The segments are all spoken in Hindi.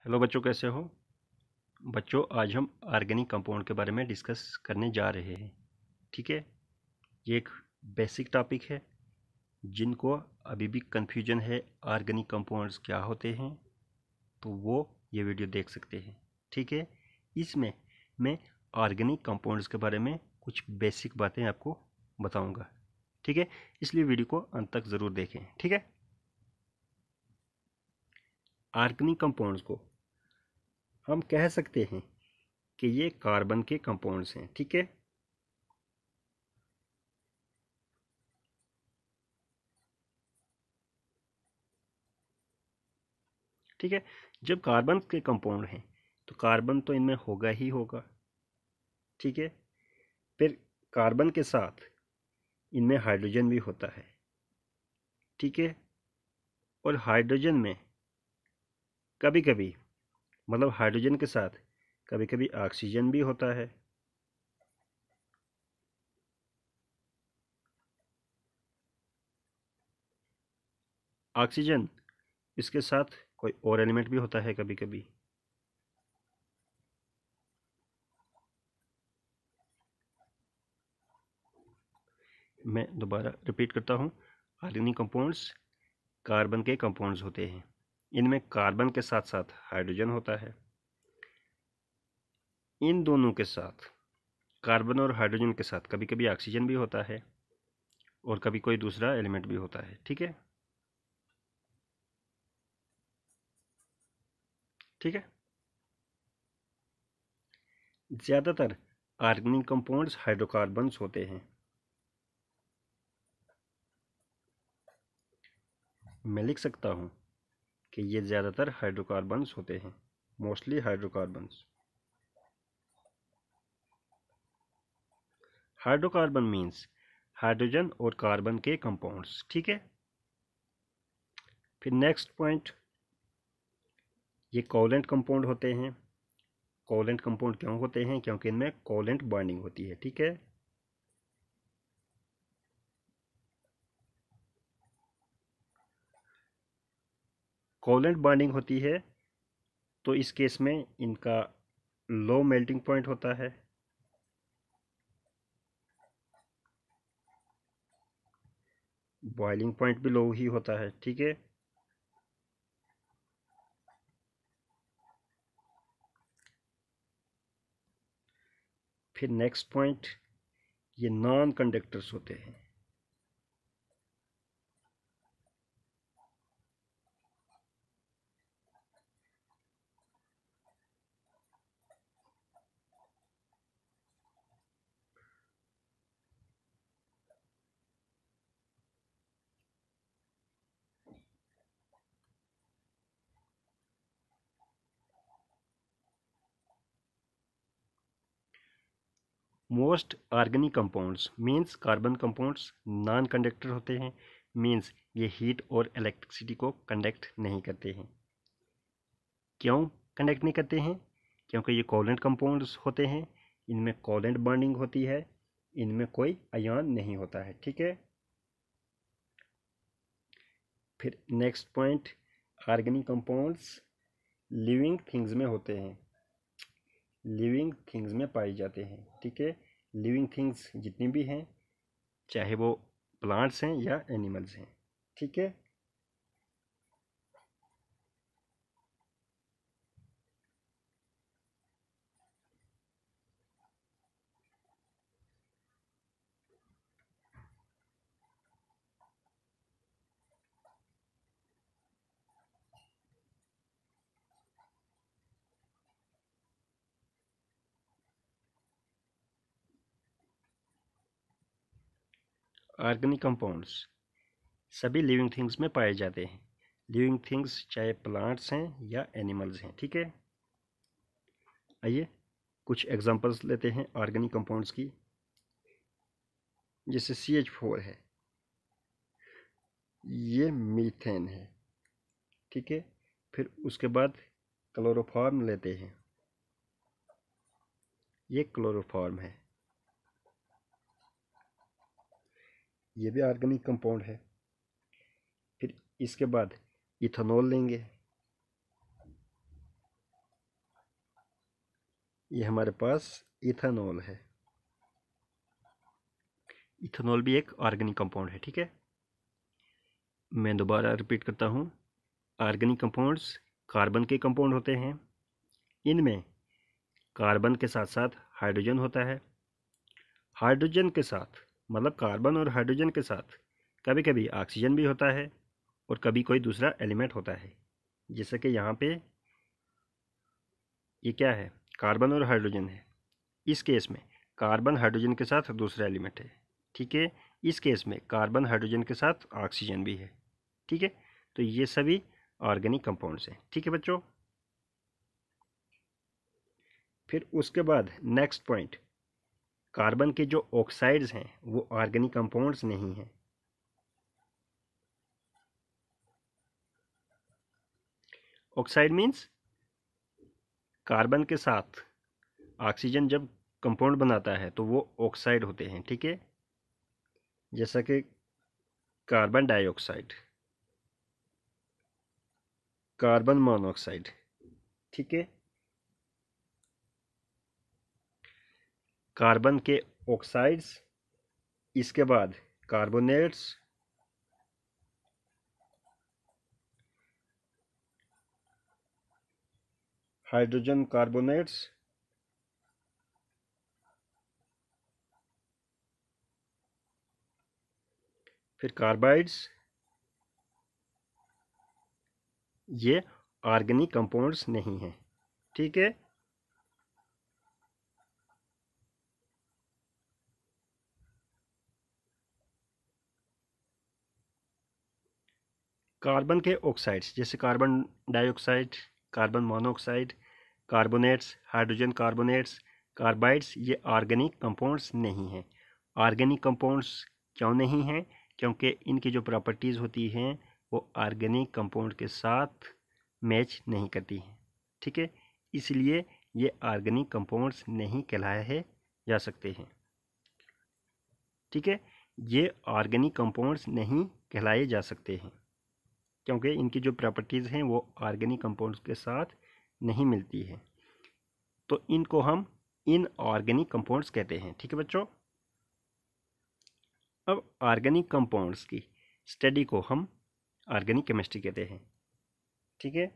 हेलो बच्चों, कैसे हो बच्चों। आज हम ऑर्गेनिक कंपाउंड के बारे में डिस्कस करने जा रहे हैं। ठीक है, ये एक बेसिक टॉपिक है। जिनको अभी भी कंफ्यूजन है ऑर्गेनिक कंपाउंड्स क्या होते हैं, तो वो ये वीडियो देख सकते हैं। ठीक है, इसमें मैं ऑर्गेनिक कंपाउंड्स के बारे में कुछ बेसिक बातें आपको बताऊंगा। ठीक है, इसलिए वीडियो को अंत तक ज़रूर देखें। ठीक है, ऑर्गेनिक कंपाउंड्स को हम कह सकते हैं कि ये कार्बन के कंपाउंड्स हैं। ठीक है, ठीक है, जब कार्बन के कंपाउंड हैं तो कार्बन तो इनमें होगा ही होगा। ठीक है, फिर कार्बन के साथ इनमें हाइड्रोजन भी होता है। ठीक है, और हाइड्रोजन में कभी कभी, मतलब हाइड्रोजन के साथ कभी कभी ऑक्सीजन भी होता है। ऑक्सीजन इसके साथ कोई और एलिमेंट भी होता है कभी कभी। मैं दोबारा रिपीट करता हूँ, ऑर्गेनिक कंपाउंड्स कार्बन के कंपाउंड्स होते हैं। इनमें कार्बन के साथ साथ हाइड्रोजन होता है। इन दोनों के साथ, कार्बन और हाइड्रोजन के साथ, कभी कभी ऑक्सीजन भी होता है और कभी कोई दूसरा एलिमेंट भी होता है। ठीक है, ठीक है। ज़्यादातर ऑर्गेनिक कंपाउंड्स हाइड्रोकार्बन्स होते हैं। मैं लिख सकता हूँ कि ये ज़्यादातर हाइड्रोकार्बन्स होते हैं, mostly hydrocarbons. Hydrocarbon means hydrogen और कार्बन के कंपाउंड्स। ठीक है, फिर नेक्स्ट पॉइंट, ये कोवलेंट कंपाउंड होते हैं। कोवलेंट कंपाउंड क्यों होते हैं? क्योंकि इनमें कोवलेंट बॉन्डिंग होती है। ठीक है, कोवलेंट बॉन्डिंग होती है तो इस केस में इनका लो मेल्टिंग पॉइंट होता है। बॉइलिंग पॉइंट भी लो ही होता है। ठीक है, फिर नेक्स्ट पॉइंट, ये नॉन कंडक्टर्स होते हैं। Most organic compounds means carbon compounds non conductor होते हैं। मीन्स ये हीट और इलेक्ट्रिसिटी को कंडक्ट नहीं करते हैं। क्यों कंडक्ट नहीं करते हैं? क्योंकि ये कोवलेंट कंपाउंड्स होते हैं, इनमें कोवलेंट बॉन्डिंग होती है, इनमें कोई आयन नहीं होता है। ठीक है, फिर next point, organic compounds living things में होते हैं, लिविंग थिंग्स में पाए जाते हैं। ठीक है, लिविंग थिंग्स जितनी भी हैं, चाहे वो प्लांट्स हैं या एनिमल्स हैं। ठीक है, ऑर्गेनिक कंपाउंड्स सभी लिविंग थिंग्स में पाए जाते हैं। लिविंग थिंग्स चाहे प्लांट्स हैं या एनिमल्स हैं। ठीक है, आइए कुछ एग्जांपल्स लेते हैं ऑर्गेनिक कंपाउंड्स की। जैसे CH4 है, ये मीथेन है। ठीक है, फिर उसके बाद क्लोरोफॉर्म लेते हैं, ये क्लोरोफॉर्म है, ये भी ऑर्गेनिक कंपाउंड है। फिर इसके बाद इथेनॉल लेंगे, ये हमारे पास इथेनॉल है। इथेनॉल भी एक ऑर्गेनिक कंपाउंड है, ठीक है। मैं दोबारा रिपीट करता हूँ, ऑर्गेनिक कंपाउंड्स कार्बन के कंपाउंड होते हैं। इनमें कार्बन के साथ साथ हाइड्रोजन होता है। हाइड्रोजन के साथ मतलब कार्बन और हाइड्रोजन के साथ कभी कभी ऑक्सीजन भी होता है और कभी कोई दूसरा एलिमेंट होता है। जैसे कि यहाँ पे ये क्या है, कार्बन और हाइड्रोजन है। इस केस में कार्बन हाइड्रोजन के साथ दूसरा एलिमेंट है, ठीक है। इस केस में कार्बन हाइड्रोजन के साथ ऑक्सीजन भी है, ठीक है। तो ये सभी ऑर्गेनिक कंपाउंड्स हैं, ठीक है बच्चों। फिर उसके बाद नेक्स्ट पॉइंट, कार्बन के जो ऑक्साइड्स हैं वो ऑर्गेनिक कंपाउंड्स नहीं हैं। ऑक्साइड मीन्स कार्बन के साथ ऑक्सीजन जब कंपाउंड बनाता है तो वो ऑक्साइड होते हैं, ठीक है। जैसा कि कार्बन डाइऑक्साइड, कार्बन मोनोऑक्साइड, ठीक है। कार्बन के ऑक्साइड्स, इसके बाद कार्बोनेट्स, हाइड्रोजन कार्बोनेट्स, फिर कार्बाइड्स, ये ऑर्गेनिक कंपाउंड्स नहीं हैं, ठीक है। कार्बन के ऑक्साइड्स जैसे carbon dioxide, carbon monoxide, carbonates, hydrogen carbonates, carbides, ये ऑर्गेनिक कंपाउंड्स नहीं हैं। ऑर्गेनिक कंपाउंड्स क्यों नहीं हैं? क्योंकि इनकी जो प्रॉपर्टीज़ होती हैं वो ऑर्गेनिक कंपाउंड के साथ मैच नहीं करती हैं, ठीक है। इसलिए ये ऑर्गेनिक कंपाउंड्स नहीं कहलाए जा सकते हैं, ठीक है। ये ऑर्गेनिक कंपाउंड्स नहीं कहलाए जा सकते हैं क्योंकि इनकी जो प्रॉपर्टीज़ हैं वो ऑर्गेनिक कंपाउंड्स के साथ नहीं मिलती है। तो इनको हम इनऑर्गेनिक कंपाउंड्स कहते हैं, ठीक है बच्चों। अब ऑर्गेनिक कंपाउंड्स की स्टडी को हम ऑर्गेनिक केमिस्ट्री कहते हैं, ठीक है।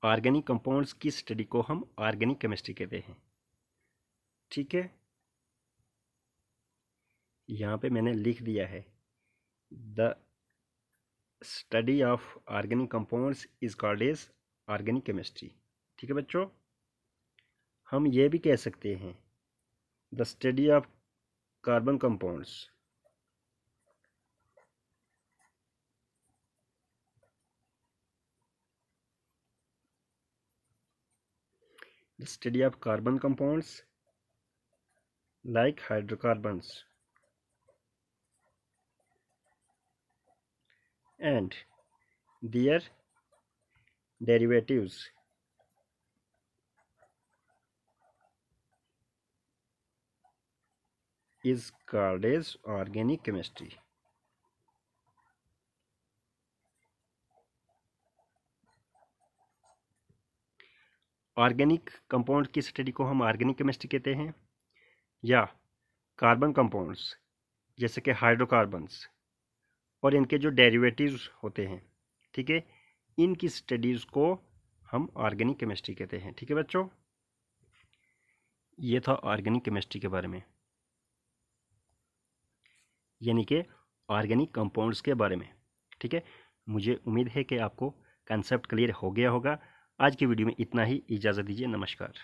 ऑर्गेनिक कंपाउंड्स की स्टडी को हम ऑर्गेनिक केमिस्ट्री कहते हैं, ठीक है। यहाँ पे मैंने लिख दिया है the study of organic compounds is called as organic chemistry, ठीक है बच्चों। हम ये भी कह सकते हैं the study of carbon compounds the study of carbon compounds like hydrocarbons and their derivatives is called as organic chemistry. Organic compound की स्टडी को हम ऑर्गेनिक केमिस्ट्री कहते हैं, या कार्बन कंपाउंड्स जैसे कि हाइड्रोकार्बन्स और इनके जो डेरिवेटिव्स होते हैं, ठीक है, इनकी स्टडीज़ को हम ऑर्गेनिक केमिस्ट्री कहते हैं, ठीक है बच्चों। ये था ऑर्गेनिक केमिस्ट्री के बारे में, यानी कि ऑर्गेनिक कंपाउंड्स के बारे में, ठीक है। मुझे उम्मीद है कि आपको कंसेप्ट क्लियर हो गया होगा। आज की वीडियो में इतना ही, इजाज़त दीजिए, नमस्कार।